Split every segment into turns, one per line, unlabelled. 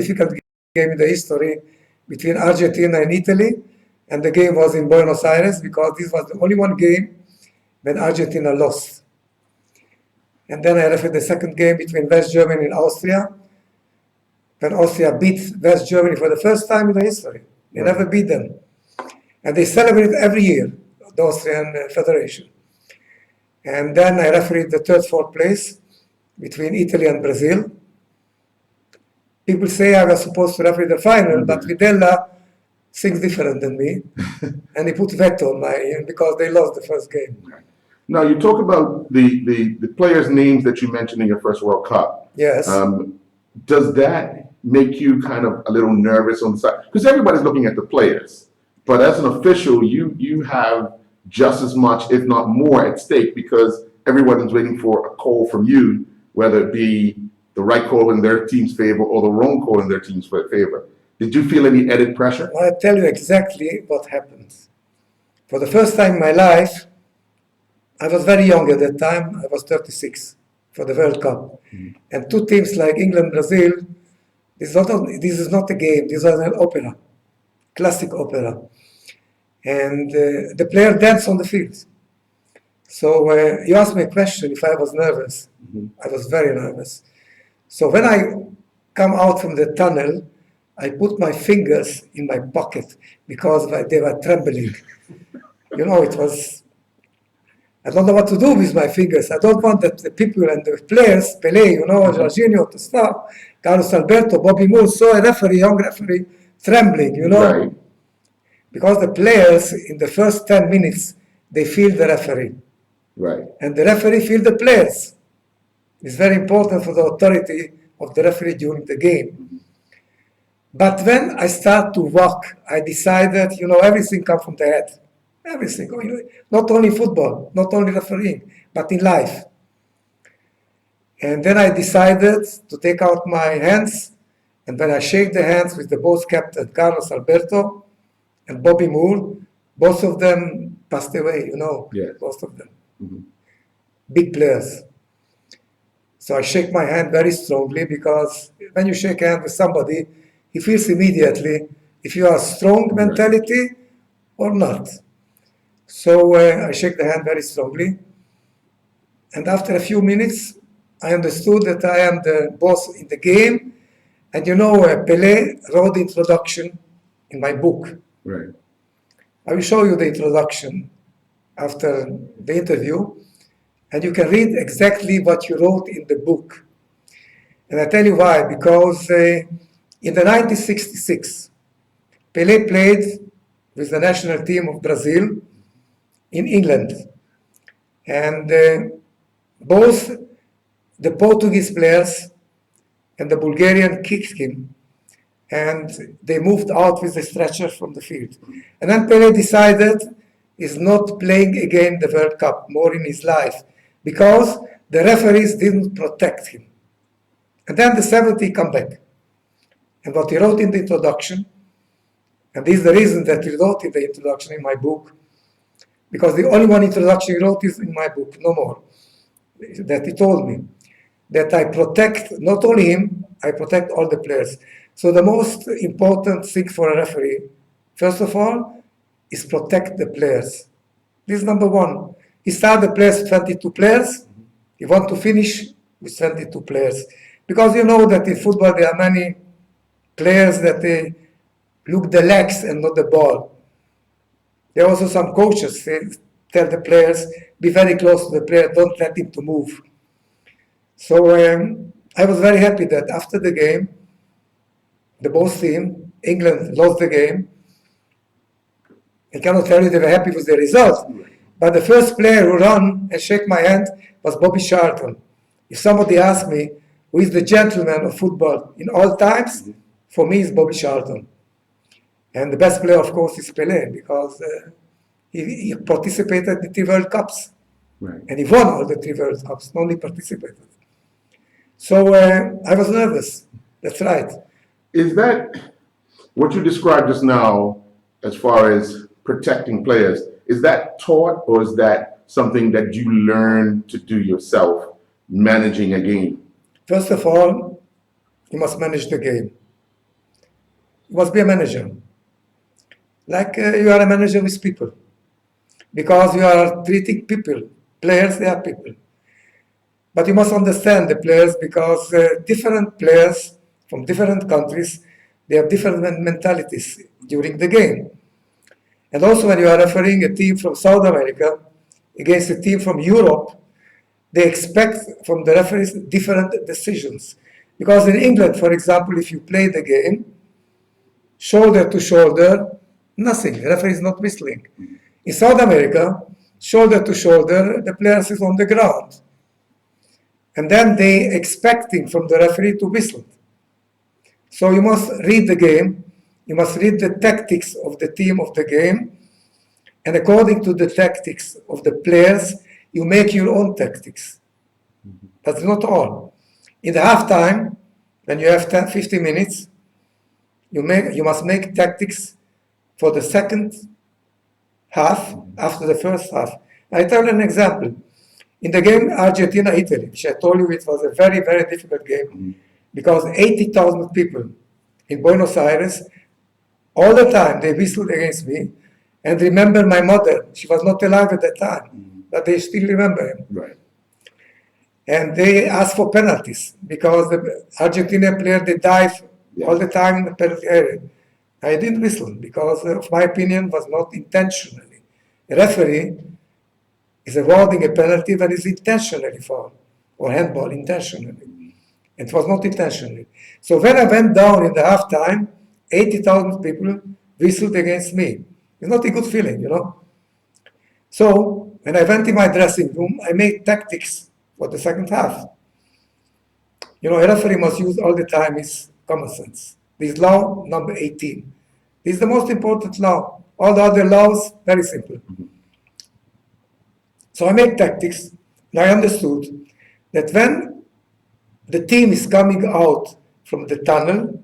difficult game in the history between Argentina and Italy, and the game was in Buenos Aires because this was the only one game when Argentina lost. And then I refereed the second game between West Germany and Austria, when Austria beat West Germany for the first time in the history. They never beat them. And they celebrate every year, the Austrian Federation. And then I refereed the third, fourth place between Italy and Brazil. People say I was supposed to referee the final, but Videla thinks different than me. And he put veto on my, because they lost the first game.
Now, you talk about the players' names that you mentioned in your first World Cup.
Yes.
Does that make you kind of a little nervous on the side? Because everybody's looking at the players. But as an official, you have just as much, if not more, at stake because everyone is waiting for a call from you, whether it be the right call in their team's favor or the wrong call in their team's favor. Did you feel any added pressure?
I'll tell you exactly what happened. For the first time in my life, I was very young at that time. I was 36 for the World Cup. And two teams like England, Brazil, this is not a game. This is an opera, classic opera. And the player danced on the field. So you asked me a question if I was nervous. I was very nervous. So when I come out from the tunnel, I put my fingers in my pocket because they were trembling. You know, it was, I don't know what to do with my fingers. I don't want that the people and the players, Pelé, you know, Jorginho, to stop, Carlos Alberto, Bobby Moore, saw a referee, young referee, trembling, you know.
Right.
Because the players, in the first 10 minutes, they feel the referee.
Right.
And the referee feel the players. It's very important for the authority of the referee during the game. But when I start to walk, I decided, you know, everything comes from the head. Everything. Not only football, not only refereeing, but in life. And then I decided to take out my hands, and when I shake the hands with the both captain, Carlos Alberto and Bobby Moore, both of them passed away, you know,
Yes.
both of them. Big players. So I shake my hand very strongly because when you shake hands with somebody, he feels immediately if you are strong mentality or not. So I shake the hand very strongly. And after a few minutes, I understood that I am the boss in the game. And you know, Pelé wrote the introduction in my book.
Right.
I will show you the introduction after the interview. And you can read exactly what you wrote in the book. And I tell you why, because in the 1966, Pelé played with the national team of Brazil in England. And both the Portuguese players and the Bulgarian kicked him, and they moved out with the stretcher from the field. And then Pelé decided he's not playing again the World Cup more in his life, because the referees didn't protect him. And then the 70 come back. And what he wrote in the introduction, and this is the reason that he wrote in the introduction in my book, because the only one introduction he wrote is in my book, no more, that he told me that I protect not only him, I protect all the players. So the most important thing for a referee, first of all, is protect the players. This is number one. He started the players 22 players. He want to finish with 22 players. Because you know that in football there are many players that they look the legs and not the ball. There are also some coaches they tell the players, be very close to the player, don't let him to move. So I was very happy that after the game, the both team, England lost the game. I cannot tell you they were happy with the result. But the first player who ran and shook my hand was Bobby Charlton. If somebody asked me, who is the gentleman of football in all times, for me it's Bobby Charlton. And the best player, of course, is Pelé, because he participated in the 3 World Cups.
Right.
And he won all the 3 World Cups, not only participated. So I was nervous. That's right.
Is that what you described just now as far as protecting players? Is that taught, or is that something that you learn to do yourself, managing a game?
First of all, you must manage the game. You must be a manager. Like you are a manager with people. Because you are treating people. Players, they are people. But you must understand the players because different players from different countries, they have different mentalities during the game. And also when you are refereeing a team from South America against a team from Europe, they expect from the referees different decisions. Because in England, for example, if you play the game, shoulder to shoulder, nothing. The referee is not whistling. In South America, shoulder to shoulder, the players is on the ground. And then they expecting from the referee to whistle. So you must read the game, you must read the tactics of the team of the game, and according to the tactics of the players, you make your own tactics. That's not all. In the halftime, when you have 50 minutes, you must make tactics for the second half after the first half. I tell you an example. In the game Argentina-Italy, which I told you it was a very, very difficult game, because 80,000 people in Buenos Aires, all the time they whistled against me, and remember my mother. She was not alive at that time, but they still remember him.
Right.
And they asked for penalties, because the Argentina player, they dive all the time in the penalty area. I didn't whistle, because of my opinion was not intentionally. A referee is awarding a penalty when it's intentionally foul, or handball intentionally. It was not intentionally. So when I went down in the halftime, 80,000 people whistled against me. It's not a good feeling, you know. So when I went in my dressing room, I made tactics for the second half. You know, a referee must use all the time his common sense. This is law number 18. This is the most important law. All the other laws, very simple. So I made tactics, and I understood that when the team is coming out from the tunnel,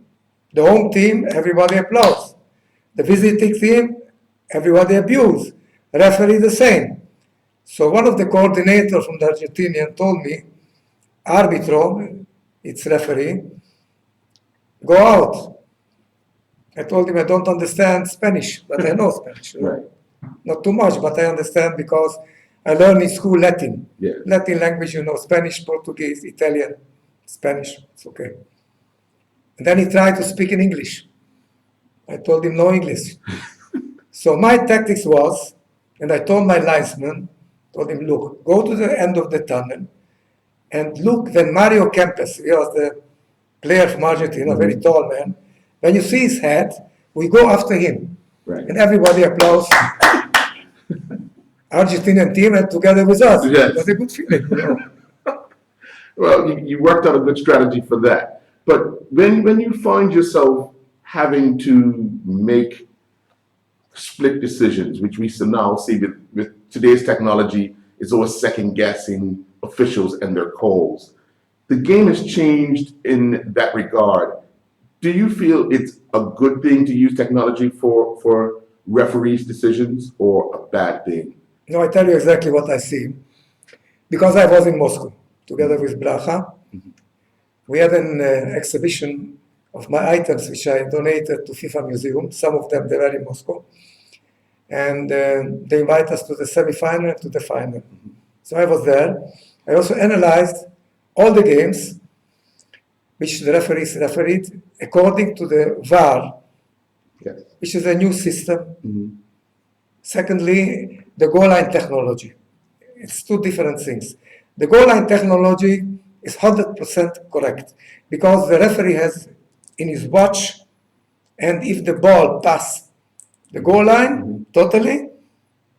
the home team, everybody applauds. The visiting team, everybody abuse. Referee the same. So one of the coordinators from the Argentinian told me, arbitro, it's referee, go out. I told him I don't understand Spanish, but I know Spanish.
Right.
Not too much, but I understand because I learned in school Latin.
Yeah.
Latin language, you know, Spanish, Portuguese, Italian, Spanish, it's okay. And then he tried to speak in English. I told him no English. So my tactics was, and I told my linesman, told him, look, go to the end of the tunnel and look when Mario Kempes, he was the player from Argentina, a very tall man, when you see his head, we go after him.
Right.
And everybody applauds. Argentinian team and together with us.
Yes.
It was a good feeling. You know?
Well, you worked out a good strategy for that. But when you find yourself having to make split decisions, which we now see with today's technology, is always second guessing officials and their calls. The game has changed in that regard. Do you feel it's a good thing to use technology for referees' decisions or a bad thing?
No, I tell you exactly what I see. Because I was in Moscow together with Bracha. We had an exhibition of my items which I donated to FIFA Museum. Some of them, they were in Moscow. And they invite us to the semi-final and to the final. So I was there. I also analyzed all the games which the referees refereed according to the VAR,
Yes.
which is a new system. Secondly, the goal line technology. It's two different things. The goal line technology is 100% correct because the referee has in his watch, and if the ball passes the goal line totally,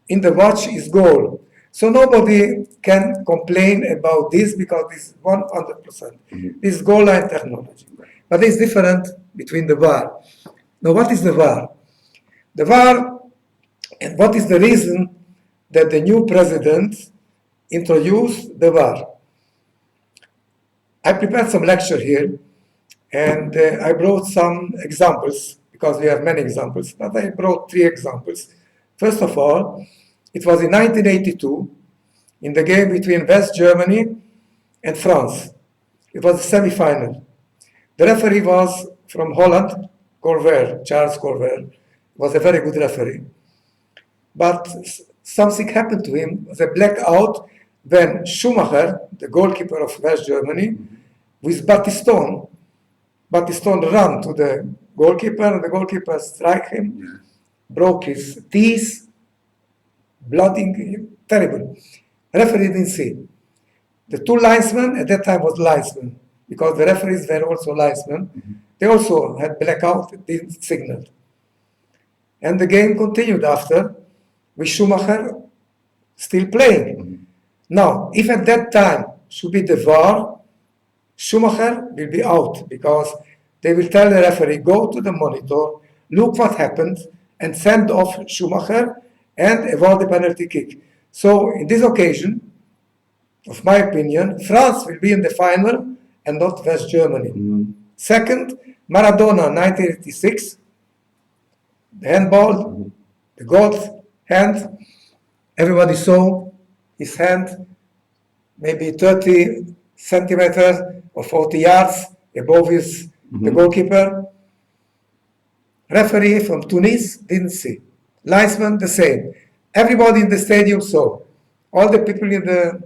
in the watch is goal. So nobody can complain about this because this is 100%. This is goal line technology. But it's different between the VAR. Now, what is the VAR? The VAR, and what is the reason that the new president introduced the VAR? I prepared some lecture here, and I brought some examples, because we have many examples, but I brought 3 examples. First of all, it was in 1982, in the game between West Germany and France. It was a semi-final. The referee was from Holland, Corver, Charles Corver, was a very good referee. But something happened to him, the blackout, when Schumacher, the goalkeeper of West Germany, with Battiston ran to the goalkeeper, and the goalkeeper struck him, broke his teeth, blooding, terrible. Referee didn't see. The two linesmen, at that time was linesmen, because the referees were also linesmen. They also had blackout, didn't signal. And the game continued after, with Schumacher still playing. Now, if at that time should be the VAR, Schumacher will be out, because they will tell the referee, go to the monitor, look what happened, and send off Schumacher and avoid the penalty kick. So in this occasion, of my opinion, France will be in the final and not West Germany. Second, Maradona, 1986, the handball, the goal hand, everybody saw his hand, maybe 30 centimeters or 40 yards above the goalkeeper. Referee from Tunis didn't see. Linesman, the same. Everybody in the stadium saw. All the people in the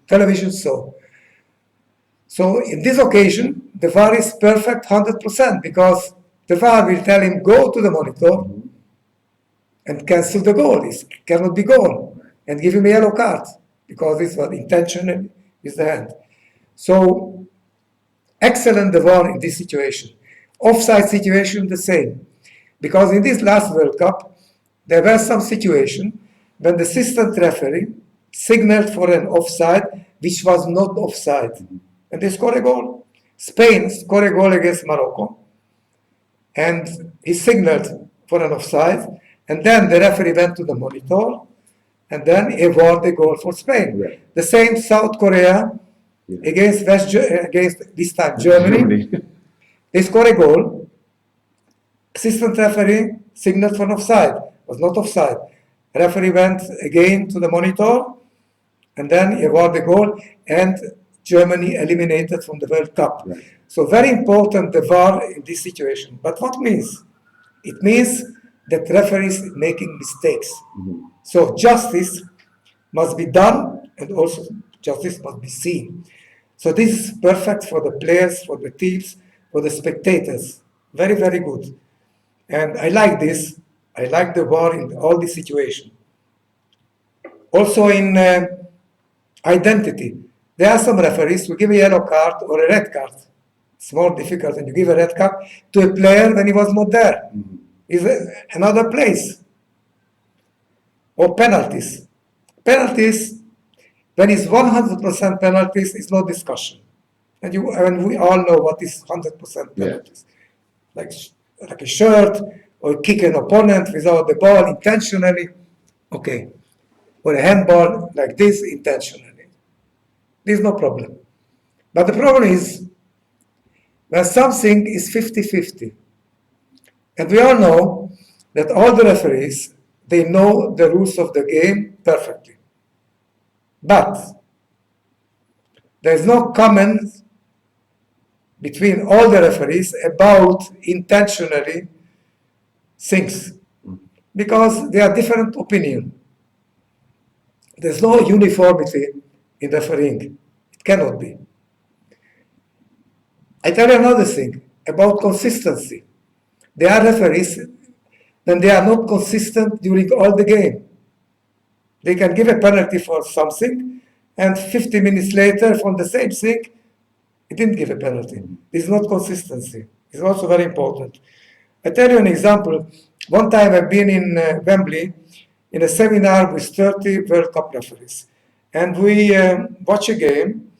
television saw. So in this occasion, the VAR is perfect 100%, because the VAR will tell him, go to the monitor and cancel the goal. It cannot be goal. And give him a yellow card, because this was intentional with the hand. So excellent the VAR in this situation. Offside situation, the same. Because in this last World Cup, there were some situations when the assistant referee signaled for an offside which was not offside. And they scored a goal. Spain scored a goal against Morocco. And he signaled for an offside. And then the referee went to the monitor. And then he awarded the goal for Spain.
Right.
The same South Korea against this time Germany. They scored a goal. Assistant referee signaled for an offside. Was not offside. Referee went again to the monitor, and then he awarded the goal, and Germany eliminated from the World Cup.
Right.
So very important the VAR in this situation. But what means? It means that referees making mistakes. So justice must be done, and also justice must be seen. So this is perfect for the players, for the teams, for the spectators. Very, very good. And I like this. I like the VAR in all these situations. Also in identity. There are some referees who give a yellow card or a red card. It's more difficult when you give a red card to a player when he was not there. Is another place. Or penalties. Penalties, when it's 100% penalties, it's no discussion. And we all know what is 100% penalties. Like a shirt, or kick an opponent without the ball intentionally. Okay. Or a handball like this intentionally. There's no problem. But the problem is when something is 50-50. And we all know that all the referees, they know the rules of the game perfectly. But there is no comment between all the referees about intentionally things, because they are different opinion. There's no uniformity in refereeing. It cannot be. I tell you another thing about consistency. There are referees when they are not consistent during all the game. They can give a penalty for something, and 50 minutes later, from the same thing, it didn't give a penalty. This is not consistency. It's also very important. I tell you an example. One time I've been in Wembley in a seminar with 30 World Cup referees. And we watched a game,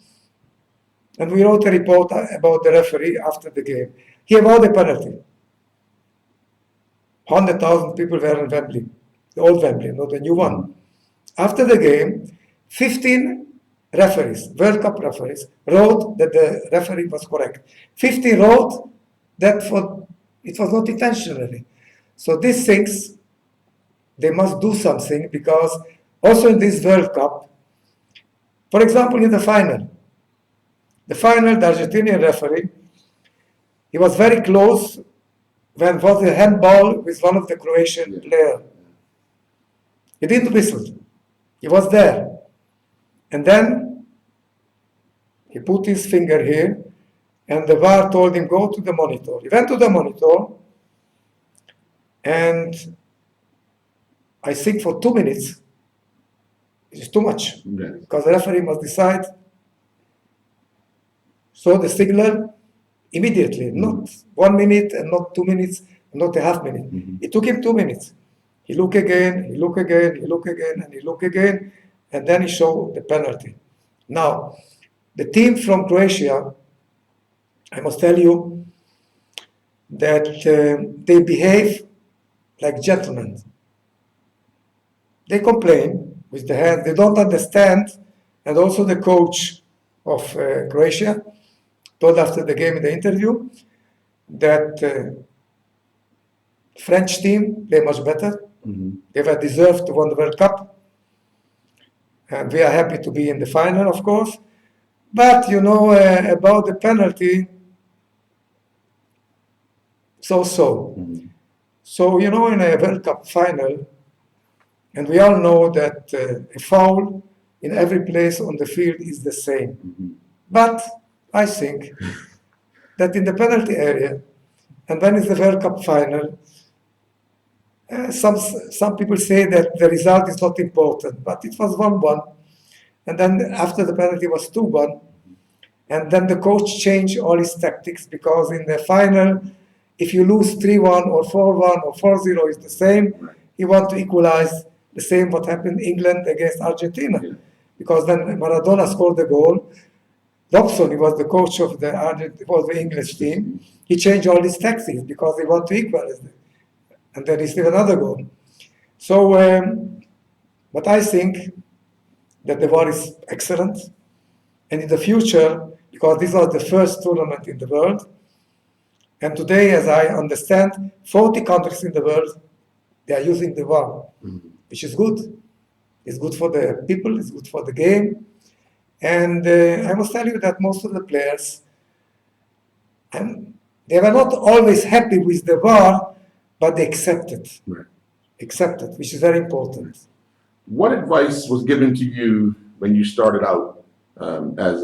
and we wrote a report about the referee after the game. He awarded a penalty. 100,000 people were in Wembley, the old Wembley, not the new one. After the game, 15 referees, World Cup referees, wrote that the referee was correct. 50 wrote that it was not intentionally. So these things, they must do something, because also in this World Cup, for example, in the final, the Argentinian referee, he was very close when was a handball with one of the Croatian
Yeah.
player. He didn't whistle. He was there. And then he put his finger here, and the VAR told him, go to the monitor. He went to the monitor, and I think for 2 minutes, it's too much,
Yeah.
because the referee must decide. So the signal immediately, not 1 minute and not 2 minutes, not a half minute. It took him 2 minutes. He look again, he look again, he look again, and he look again, and then he showed the penalty. Now, the team from Croatia, I must tell you that they behave like gentlemen. They complain with the hands, they don't understand, and also the coach of Croatia told after the game in the interview that French team play much better. They were deserved to win the World Cup. And we are happy to be in the final, of course. But, you know, about the penalty, so-so. So, you know, in a World Cup final, and we all know that a foul in every place on the field is the same. But I think that in the penalty area, and when it's the World Cup final, some people say that the result is not important, but it was 1-1. And then after the penalty was 2-1. And then the coach changed all his tactics, because in the final, if you lose 3-1 or 4-1 or 4-0, it's the same. He want to equalize the same what happened in England against Argentina. Because then Maradona scored the goal. Dobson, he was the coach of the English team. He changed all his tactics because he want to equalize it. And then he still another goal. So, but I think that the war is excellent. And in the future, because this was the first tournament in the world, and today, as I understand, 40 countries in the world, they are using the VAR, which is good. It's good for the people, it's good for the game. And I must tell you that most of the players, they were not always happy with the VAR, but they accepted. Accepted, which is very important.
What advice was given to you when you started out as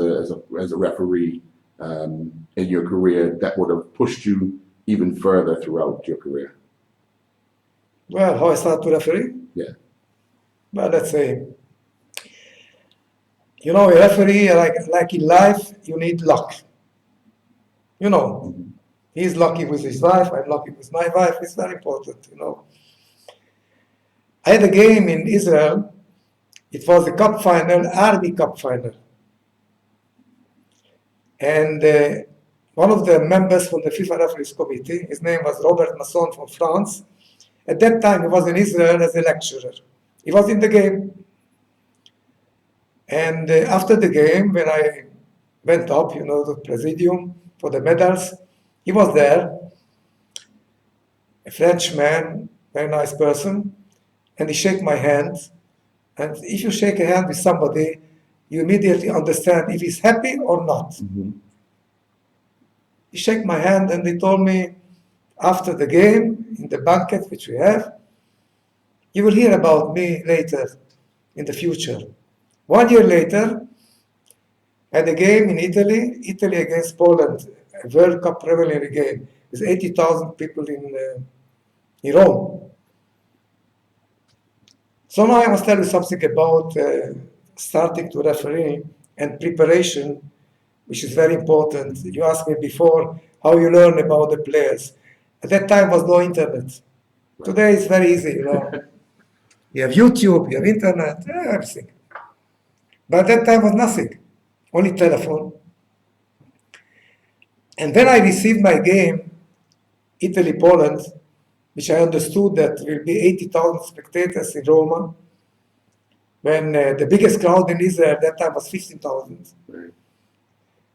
a referee in your career that would have pushed you even further throughout your career?
Well, how I started to referee?
Yeah.
Well, let's say, you know, a referee, like in life, you need luck. You know, he's lucky with his wife, I'm lucky with my wife. It's very important, you know. I had a game in Israel. It was the cup final, Army Cup final. And one of the members from the FIFA Referees Committee, his name was Robert Masson from France. At that time, he was in Israel as a lecturer. He was in the game. And after the game, when I went up, you know, the presidium for the medals, he was there, a Frenchman, very nice person, and he shook my hand. And if you shake a hand with somebody, you immediately understand if he's happy or not. He shook my hand and he told me, after the game, in the banquet which we have, you will hear about me later in the future. 1 year later, at a game in Italy, Italy against Poland, a World Cup preliminary game, with 80,000 people in Rome. So now I must tell you something about starting to referee and preparation, which is very important. You asked me before how you learn about the players. At that time was no internet. Today it's very easy, you know. You have YouTube, you have internet, everything. But at that time was nothing, only telephone. And when I received my game, Italy-Poland, which I understood that will be 80,000 spectators in Roma, when the biggest crowd in Israel at that time was 15,000.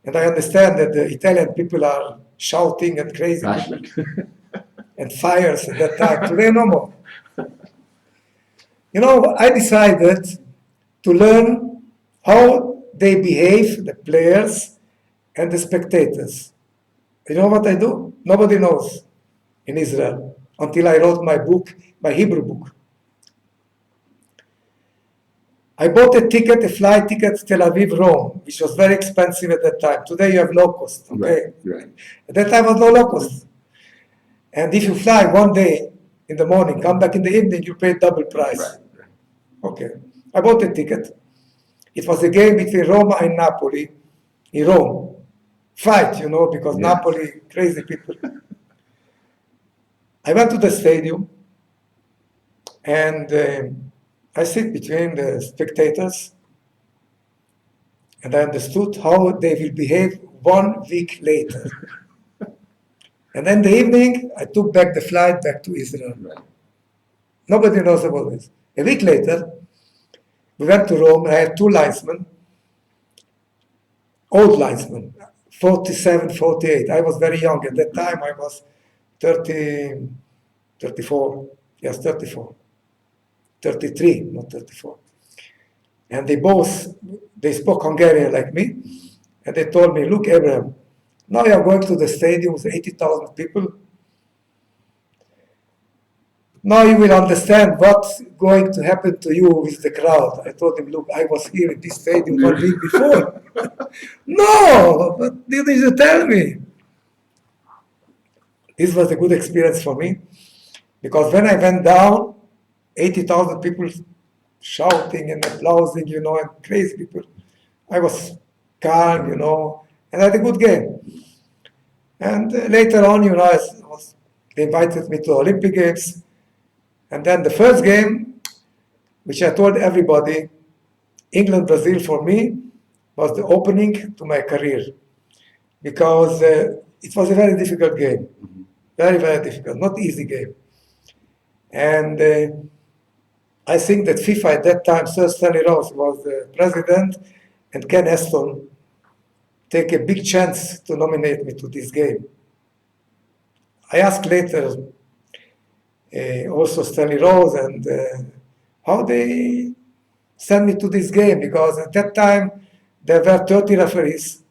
And I understand that the Italian people are shouting and crazy and fires at that time. Today, no more. You know, I decided to learn how they behave, the players and the spectators. You know what I do? Nobody knows. in Israel until I wrote my book, my Hebrew book. I bought a flight ticket to Tel Aviv, Rome, which was very expensive at that time. Today you have low cost, okay?
Right.
At that time was no low cost. And if you fly one day in the morning, come back in the evening, you pay double price.
Right.
Okay. I bought a ticket. It was a game between Roma and Napoli in Rome. Fight, because
Yes.
Napoli, crazy people. I went to the stadium and I sit between the spectators and I understood how they will behave 1 week later. And then the evening, I took back the flight back to Israel.
Right.
Nobody knows about this. A week later, we went to Rome. I had 2 linesmen, old linesmen, 47, 48. I was very young. At that time, I was 30, 34. Yes, 34. 33, not 34. And they spoke Hungarian like me. And they told me, look, Abraham, now you are going to the stadium with 80,000 people. Now you will understand what's going to happen to you with the crowd. I told him, look, I was here in this stadium 1 week before. No, what did you tell me? This was a good experience for me because when I went down, 80,000 people shouting and applauding, and crazy people. I was calm, and had a good game. And later on, they invited me to Olympic Games. And then the first game, which I told everybody, England-Brazil for me, was the opening to my career. Because it was a very difficult game. Very, very difficult, not easy game. And I think that FIFA at that time, Sir Stanley Rose was the president, and Ken Aston take a big chance to nominate me to this game. I asked later also Stanley Rose and how they sent me to this game, because at that time there were 30 referees,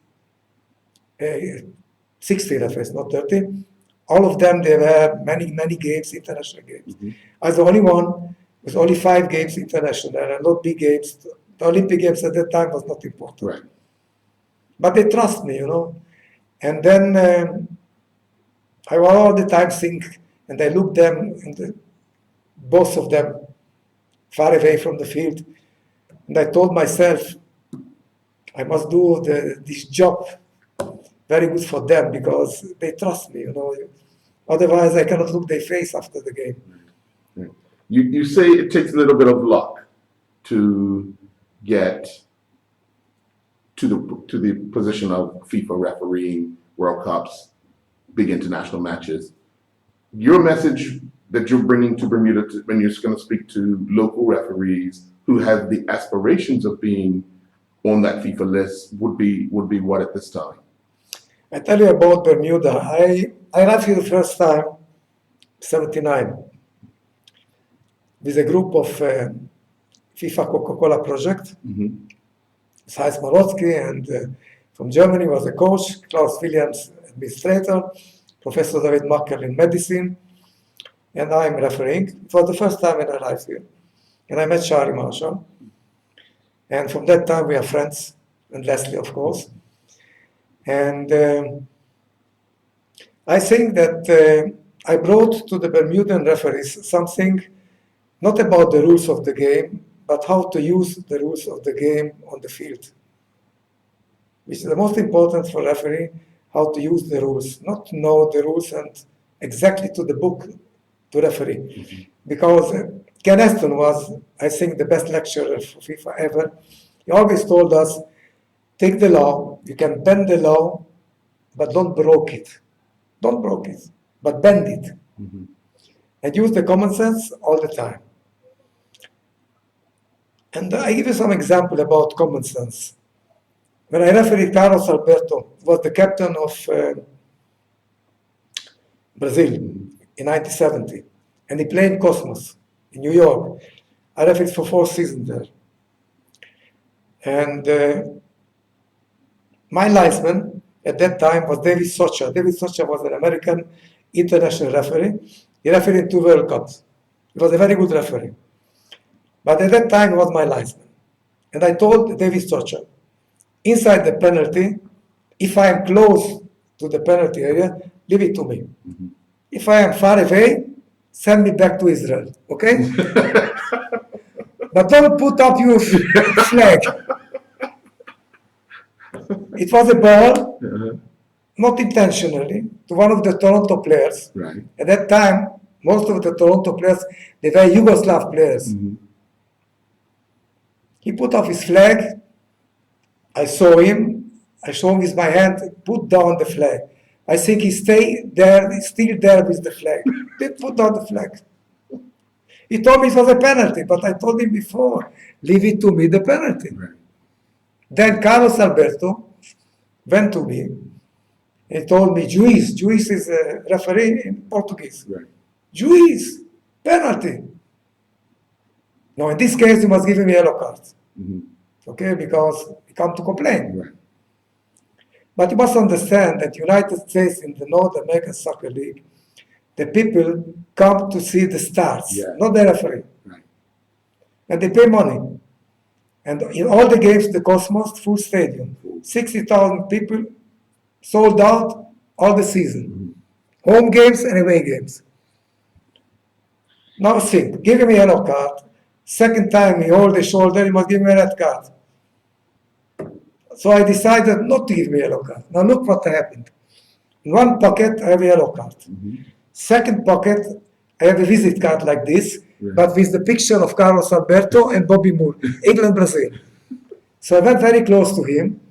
60 referees, not 30. All of them, there were many, many games, international games.
Mm-hmm.
I was the only one with only 5 games international and not big games. The Olympic Games at that time was not important.
Right.
But they trust me, And then I will all the time think, and I look them, both of them, far away from the field, and I told myself, I must do this job very good for them because they trust me, Otherwise, I cannot look their face after the game.
You say it takes a little bit of luck to get to the position of FIFA refereeing World Cups, big international matches. Your message that you're bringing to Bermuda when you're going to speak to local referees who have the aspirations of being on that FIFA list would be what at this time?
I tell you about Bermuda. I arrived here the first time, 79, with a group of FIFA Coca-Cola project.
Mm-hmm.
Heinz Marotzky, and from Germany was a coach, Klaus Williams, administrator, Professor David Macker in medicine, and I'm refereeing. It was the first time when I arrived here. And I met Charlie Marshall. And from that time we are friends, and Leslie, of course. And I think that I brought to the Bermudan referees something not about the rules of the game, but how to use the rules of the game on the field. Which is the most important for referee, how to use the rules, not to know the rules and exactly to the book to referee. Mm-hmm. Because Ken Aston was, I think, the best lecturer for FIFA ever. He always told us, take the law, you can bend the law, but don't broke it. Don't broke it, but bend it. Mm-hmm. And use the common sense all the time. And I give you some example about common sense. When I refereed Carlos Alberto, was the captain of Brazil in 1970, and he played Cosmos in New York. I refereed for 4 seasons there. And my linesman at that time was David Socha. David Socha was an American international referee. He refereed in 2 World Cups. He was a very good referee. But at that time, he was my linesman. And I told David Stocher, inside the penalty, if I am close to the penalty area, leave it to me. If I am far away, send me back to Israel, okay? But don't put up your flag. It was a ball, not intentionally, to one of the Toronto players.
Right.
At that time, most of the Toronto players, they were Yugoslav players. He put up his flag. I saw him. I showed him with my hand, put down the flag. I think he stayed there, he's still there with the flag. They put down the flag. He told me it was a penalty, but I told him before, leave it to me, the penalty.
Right.
Then Carlos Alberto went to me and told me, Juiz is a referee in Portuguese.
Right.
Juiz, penalty. Now in this case, you must give him a yellow card. Okay, because he come to complain.
Right.
But you must understand that United States in the North American Soccer League, the people come to see the stars, not the referee.
Right.
And they pay money. And in all the games, the Cosmos, full stadium, 60,000 people, sold out all the season. Home games and away games. Now think, give him a yellow card. Second time he hold the shoulder, he must give me a red card. So I decided not to give me a yellow card. Now look what happened. In one pocket, I have a yellow card. Second pocket, I have a visit card like this, but with the picture of Carlos Alberto and Bobby Moore, England, Brazil. So I went very close to him.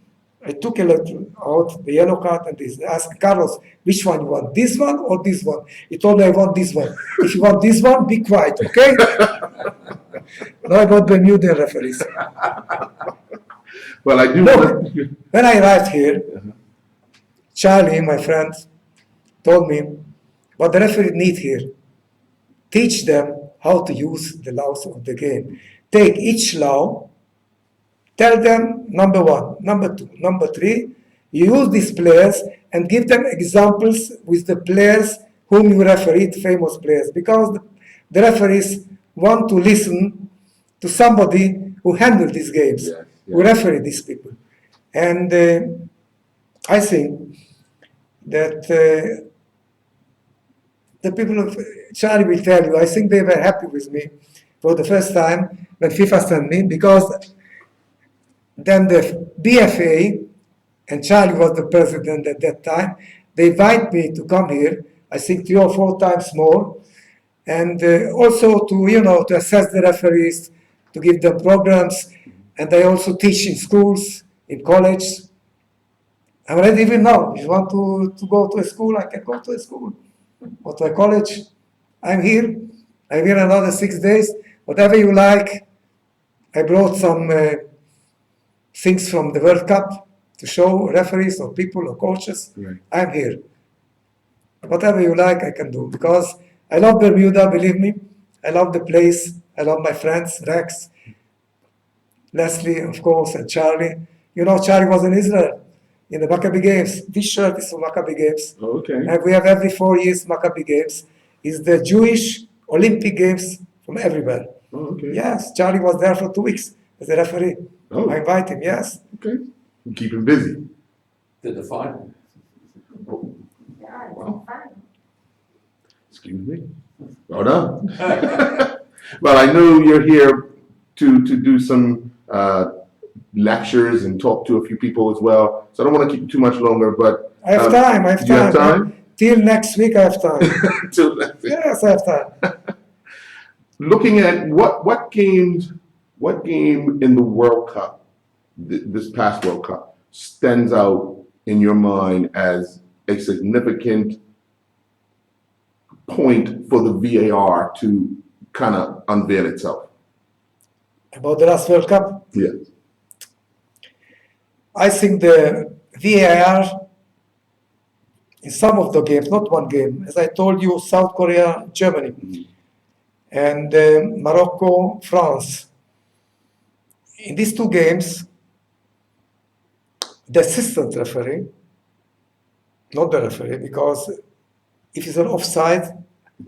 I took a little out the yellow card and this. I asked Carlos, which one you want, this one or this one? He told me, I want this one. If you want this one, be quiet, okay? Now I got Bermudian referees.
Well, I do.
Look, when I arrived here, Charlie, my friend, told me what the referee need here. Teach them how to use the laws of the game. Take each law, tell them number 1, number 2, number 3, you use these players and give them examples with the players whom you refereed, famous players, because the referees want to listen to somebody who handled these games, who refereed these people. And I think that the people of Charlie will tell you, I think they were happy with me for the first time when FIFA sent me, because then the BFA, and Charlie was the president at that time, they invite me to come here, I think 3 or 4 times more, and also to assess the referees, to give them programs, and I also teach in schools, in college. I'm ready even now. If you want to go to a school, I can go to a school. Or to a college. I'm here. I'm here another 6 days. Whatever you like. I brought some things from the World Cup to show referees or people or coaches.
Right.
I'm here. Whatever you like, I can do. Because I love Bermuda, believe me. I love the place. I love my friends, Rex, Leslie, of course, and Charlie. You know, Charlie was in Israel in the Maccabi Games. This shirt is from Maccabi Games.
Okay.
And we have every 4 years Maccabi Games. It's the Jewish Olympic Games from everywhere.
Oh, okay.
Yes, Charlie was there for 2 weeks as a referee.
Oh.
I invite him, yes.
Okay. Keep him busy.
Did the final.
Oh,
Yeah,
Wow.
fine.
excuse me. Well done. Well, I know you're here to do some lectures and talk to a few people as well. So I don't want to keep you too much longer, but
I have time, I have
you have
time.
time?
Till next week I have time.
Till next week.
Yes, I have time.
Looking at what game in the World Cup, this past World Cup, stands out in your mind as a significant point for the VAR to kind of unveil itself?
About the last World Cup,
Yes.
I think the VAR in some of the games, not one game, as I told you, South Korea, Germany, and Morocco, France. In these 2 games, the assistant referee, not the referee, because if it's an offside,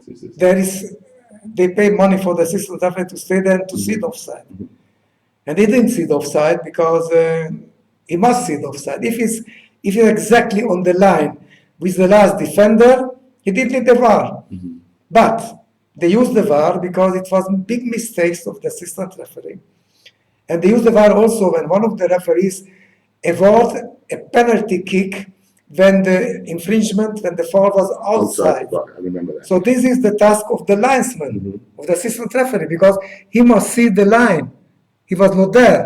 It's-
they pay money for the assistant referee to stay there and to see the offside. And he didn't see the offside because he must see the offside. If he's exactly on the line with the last defender, he didn't need the VAR. But they used the VAR because it was big mistakes of the assistant referee. And they used the VAR also when one of the referees avoided a penalty kick when the foul was outside.
I remember that.
So this is the task of the linesman, of the assistant referee, because he must see the line. He was not there.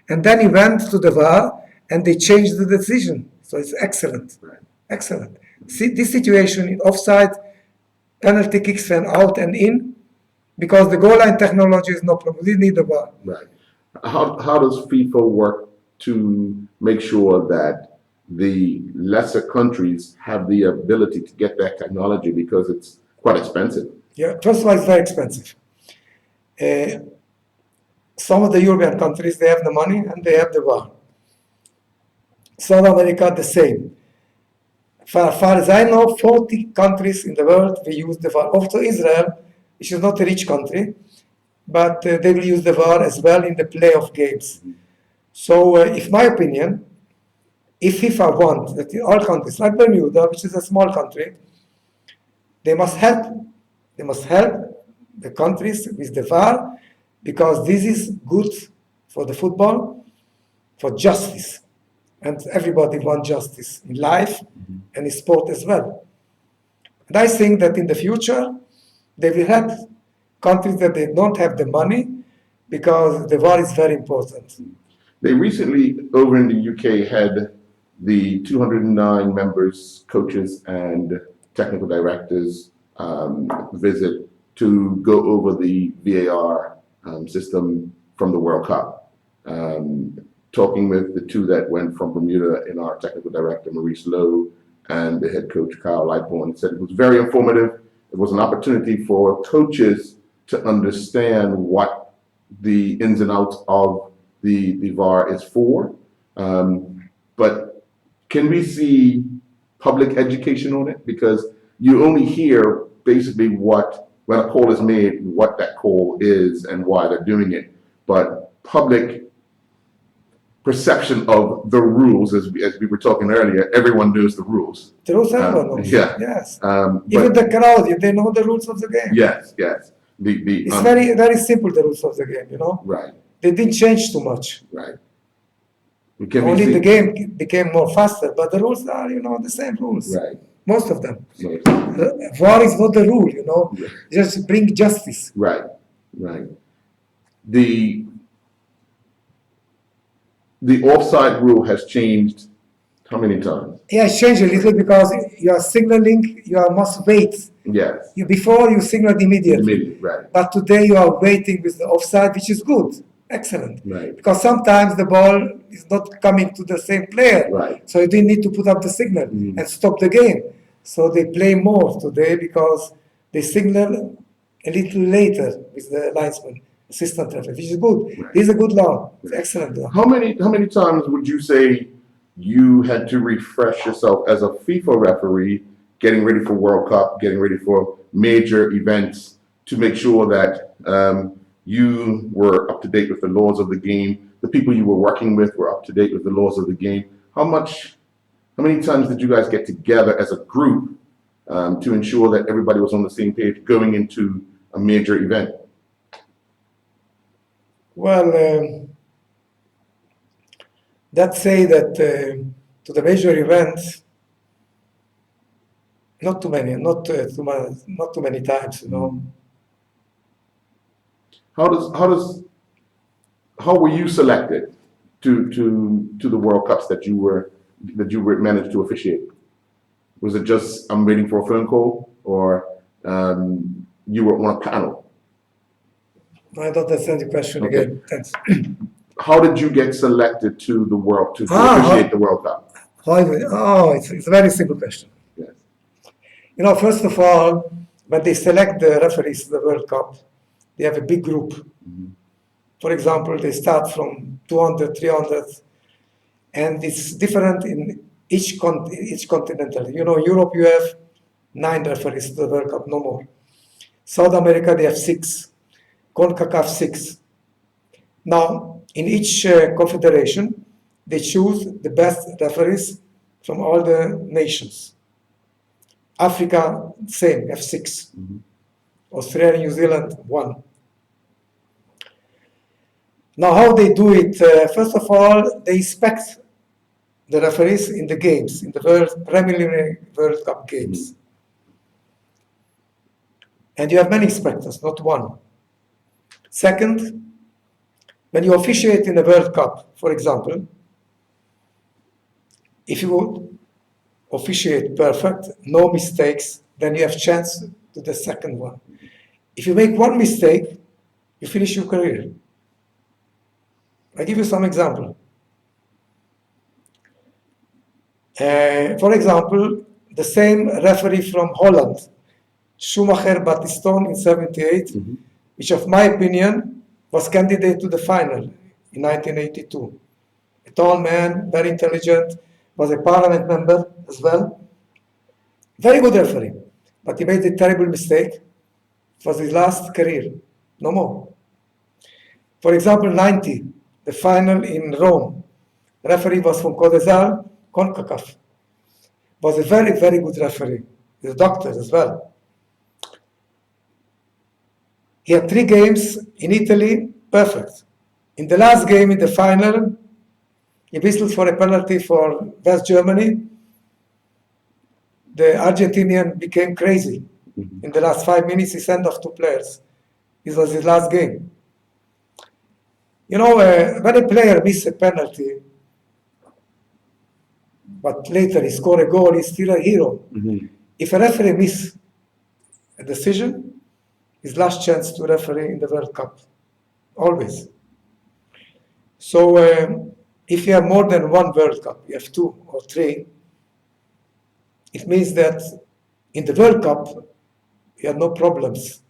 And then he went to the VAR and they changed the decision. So it's excellent. Excellent. See, this situation in offside, penalty kicks went out and in, because the goal line technology is no problem. We need the VAR.
Right. How does FIFA work to make sure that the lesser countries have the ability to get that technology, because it's quite expensive?
Yeah, first of all, it's very expensive. Some of the European countries, they have the money and they have the VAR. South America, the same. As far as I know, 40 countries in the world, they use the VAR. Also Israel, which is not a rich country, but they will use the VAR as well in the playoff games. So, if my opinion, if FIFA wants that all countries, like Bermuda, which is a small country, they must help. They must help the countries with the VAR, because this is good for the football, for justice. And everybody wants justice in life and in sport as well. And I think that in the future, they will help countries that they don't have the money, because the VAR is very important.
They recently, over in the UK, had the 209 members, coaches, and technical directors visit to go over the VAR system from the World Cup. Talking with the two that went from Bermuda, and our technical director, Maurice Lowe, and the head coach, Kyle Lightbourne, said it was very informative. It was an opportunity for coaches to understand what the ins and outs of the VAR is for. But can we see public education on it? Because you only hear basically when a call is made, what that call is and why they're doing it. But public perception of the rules, as we were talking earlier, everyone knows the rules.
The rules everyone knows.
Yeah.
Yes. Even
But
the crowd, they know the rules of the game.
yes.
It's very, very simple, the rules of the game,
Right.
They didn't change too much.
Right. Can we
Only
see-
the game became more faster, but the rules are, the same rules.
Right.
Most of them.
So,
VAR is not the rule,
Yeah.
Just bring justice.
right. The offside rule has changed how many times?
Yeah, it's changed a little because you are signaling, must wait.
Yes.
Before you signaled immediately.
Immediately, right.
But today you are waiting with the offside, which is good. Excellent.
Right.
Because sometimes the ball is not coming to the same player.
Right.
So you didn't need to put up the signal and stop the game. So they play more today because they signal a little later with the linesman, assistant referee, which is good.
Right.
This is a good law. It's excellent law.
How many times would you say you had to refresh yourself as a FIFA referee, getting ready for World Cup, getting ready for major events, to make sure that you were up to date with the laws of the game, the people you were working with were up to date with the laws of the game? How many times did you guys get together as a group to ensure that everybody was on the same page going into a major event?
Well, let's say that to the major events, not too many, not too many times,
How were you selected to the World Cups that you were managed to officiate? Was it just I'm waiting for a phone call, or you were on a panel?
I don't understand the question again. Thanks.
How did you get selected to officiate the World Cup?
It's a very simple question.
Yes.
First of all, when they select the referees to the World Cup, they have a big group. For example, they start from 200, 300, and it's different in each continental. Europe, you have 9 referees to the World Cup, no more. South America, they have 6. CONCACAF, 6. Now, in each confederation, they choose the best referees from all the nations. Africa, same, have 6. Australia, New Zealand, 1. Now, how they do it? First of all, they inspect the referees in the games, in the preliminary World Cup games. And you have many inspectors, not one. Second, when you officiate in the World Cup, for example, if you officiate perfect, no mistakes, then you have chance to the second one. If you make one mistake, you finish your career. I give you some example. For example, the same referee from Holland, Schumacher Battiston in 78, which of my opinion was candidate to the final in 1982. A tall man, very intelligent, was a parliament member as well. Very good referee, but he made a terrible mistake. It was his last career, no more. For example, 90, the final in Rome. Referee was from Côte d'Azur, CONCACAF. Was a very, very good referee. He's a doctor as well. He had 3 games in Italy, perfect. In the last game in the final, he whistled for a penalty for West Germany. The Argentinian became crazy. In the last 5 minutes, he sent off 2 players. This was his last game. You know, when a player misses a penalty, but later he scores a goal, he's still a hero. If a referee misses a decision, his last chance to referee in the World Cup, always. So if you have more than 1 World Cup, you have 2 or 3, it means that in the World Cup, you have no problems.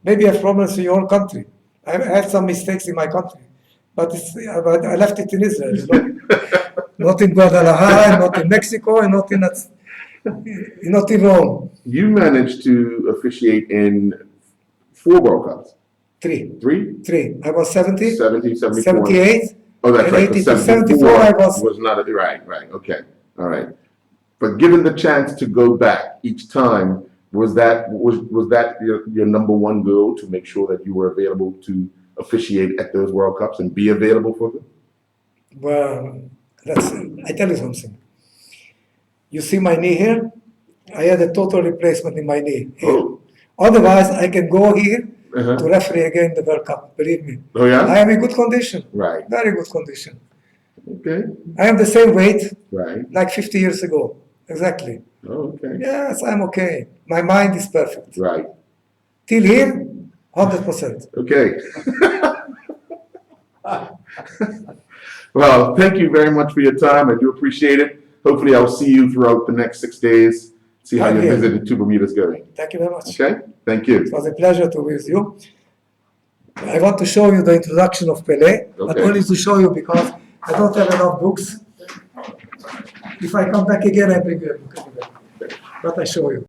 Maybe you have problems in your country. I had some mistakes in my country, but I left it in Israel, you know? Not in Guadalajara, not in Mexico, and not in Rome.
You managed to officiate in 4 World Cups.
3.
3?
3. I was 70,
70, 74.
78.
Oh, that's right.
80
The
to 74, I was
not right. Okay. All right. But given the chance to go back each time, was that your number 1 goal, to make sure that you were available to officiate at those World Cups and be available for them?
Well, I tell you something. You see my knee here? I had a total replacement in my knee here.
Oh.
Otherwise, I can go here to referee again the World Cup, believe me.
Oh, yeah?
I am in good condition.
Right.
Very good condition.
Okay.
I am the same weight
Right.
like 50 years ago. Exactly.
Oh, okay.
Yes, I'm okay. My mind is perfect.
Right.
Till here, 100%.
Okay. Well, thank you very much for your time. I do appreciate it. Hopefully, I'll see you throughout the next 6 days. See how your
Okay.
visit to Bermuda is going.
Thank you very much.
Okay? Thank you.
It was a pleasure to be with you. I want to show you the introduction of Pelé, but
Okay.
only to show you because I don't have enough books. If I come back again, I bring you a book. But I show you.